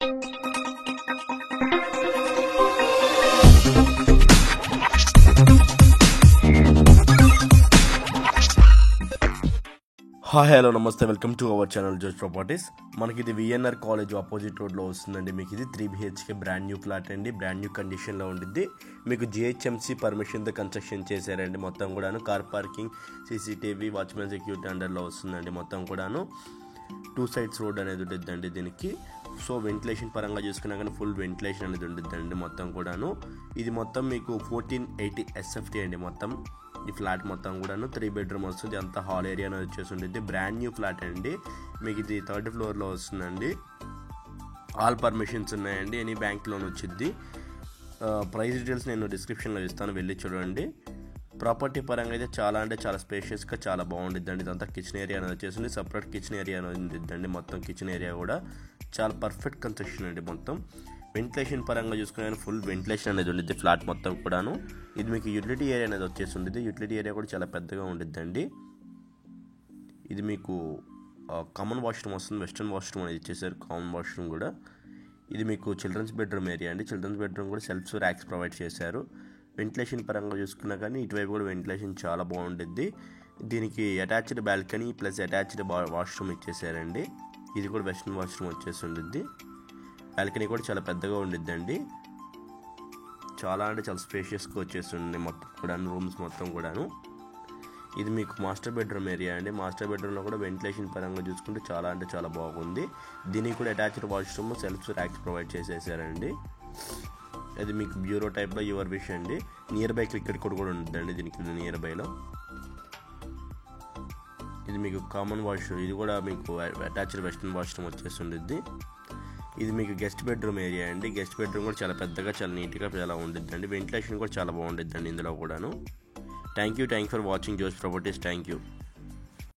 Hi hello నమస్తే, welcome to our channel జోష్ properties. మనకి ఇది విఎన్ఆర్ కాలేజ్ ఆపోజిట్ రోడ్లో వస్తుందండి. మీకు ఇది 3 BHK బ్రాండ్ న్యూ ఫ్లాట్ అండి. బ్రాండ్ న్యూ కండిషన్లో ఉండిద్ది. మీకు GHMC పర్మిషన్తో కన్స్ట్రక్షన్ చేశారండి. మొత్తం కూడాను car parking, CCTV, watchman security అండర్లో వస్తుందండి. మొత్తం కూడాను 2 sides రోడ్ అనేది ఉండిద్దండి దీనికి. సో వెంటిలేషన్ పరంగా చూసుకున్నా కానీ ఫుల్ వెంటిలేషన్ అనేది ఉండిద్దండి మొత్తం కూడాను. ఇది మొత్తం మీకు 1480 SFT అండి. మొత్తం ఈ ఫ్లాట్ మొత్తం కూడాను 3 bedroom వస్తుంది. అంతా హాల్ ఏరియా అనేది వచ్చేసి ఉంటుంది. బ్రాండ్ న్యూ ఫ్లాట్ అండి. మీకు ఇది 3rd floorలో వస్తుందండి. ఆల్ పర్మిషన్స్ ఉన్నాయండి. ఎనీ బ్యాంక్ లోన్ వచ్చింది. ప్రైస్ డీటెయిల్స్ నేను డిస్క్రిప్షన్లో ఇస్తాను, వెళ్ళి చూడండి. ప్రాపర్టీ పరంగా అయితే చాలా అంటే చాలా స్పేషియస్గా చాలా బాగుండిద్దండి. ఇదంతా కిచెన్ ఏరియా అనేది వచ్చేసింది. సపరేట్ కిచెన్ ఏరియా అనేది ఉండిద్దండి. మొత్తం కిచెన్ ఏరియా కూడా చాలా పర్ఫెక్ట్ కన్స్ట్రక్షన్ అండి. మొత్తం వెంటిలేషన్ పరంగా చూసుకునే ఫుల్ వెంటిలేషన్ అనేది ఉండిద్ది ఫ్లాట్ మొత్తం కూడాను. ఇది మీకు యూటిలిటీ ఏరియా అనేది వచ్చేసి ఉండిద్ది. యూటిలిటీ ఏరియా కూడా చాలా పెద్దగా ఉండిద్దండి. ఇది మీకు కామన్ వాష్రూమ్ వస్తుంది. వెస్ట్రన్ వాష్రూమ్ అనేది ఇచ్చేసారు, కామన్ వాష్రూమ్ కూడా. ఇది మీకు చిల్డ్రన్స్ బెడ్రూమ్ ఏరియా అండి. చిల్డ్రన్స్ బెడ్రూమ్ కూడా సెల్ఫ్ ర్యాక్స్ ప్రొవైడ్ చేశారు. వెంటిలేషన్ పరంగా చూసుకున్నా కానీ ఇటువైపు కూడా వెంటిలేషన్ చాలా బాగుండిద్ది. దీనికి attached balcony plus attached washroom ఇచ్చేసారండి. ఇది కూడా వెస్ట్రన్ వాష్రూమ్ వచ్చేసి ఉండిద్ది. బాల్కనీ కూడా చాలా పెద్దగా ఉండిద్దండి. చాలా అంటే చాలా స్పేషియస్గా వచ్చేస్తుంది మొత్తం కూడా, రూమ్స్ మొత్తం కూడాను. ఇది మీకు మాస్టర్ బెడ్రూమ్ ఏరియా అండి. మాస్టర్ బెడ్రూమ్లో కూడా వెంటిలేషన్ పరంగా చూసుకుంటే చాలా అంటే చాలా బాగుంది. దీనికి కూడా attached washroom, shelf racks provide చేసేసారండి. అది మీకు బ్యూరో టైప్లో యువర్ విష్ అండి. నియర్ బై క్రికెట్ కోర్ట్ కూడా ఉంటుందండి దీనికి నియర్ బైలో. ఇది మీకు కామన్ వాష్రూమ్, ఇది కూడా మీకు అటాచ్డ్ వెస్ట్రన్ వాష్రూమ్ వచ్చేసి ఉండిద్ది. ఇది మీకు గెస్ట్ బెడ్రూమ్ ఏరియా అండి. గెస్ట్ బెడ్రూమ్ కూడా చాలా పెద్దగా చాలా నీట్గా చాలా ఉండిద్దండి. వెంటిలేషన్ కూడా చాలా బాగుండిద్దండి ఇందులో కూడాను. థ్యాంక్ యూ ఫర్ వాచింగ్ జోష్ ప్రాపర్టీస్. Thank you.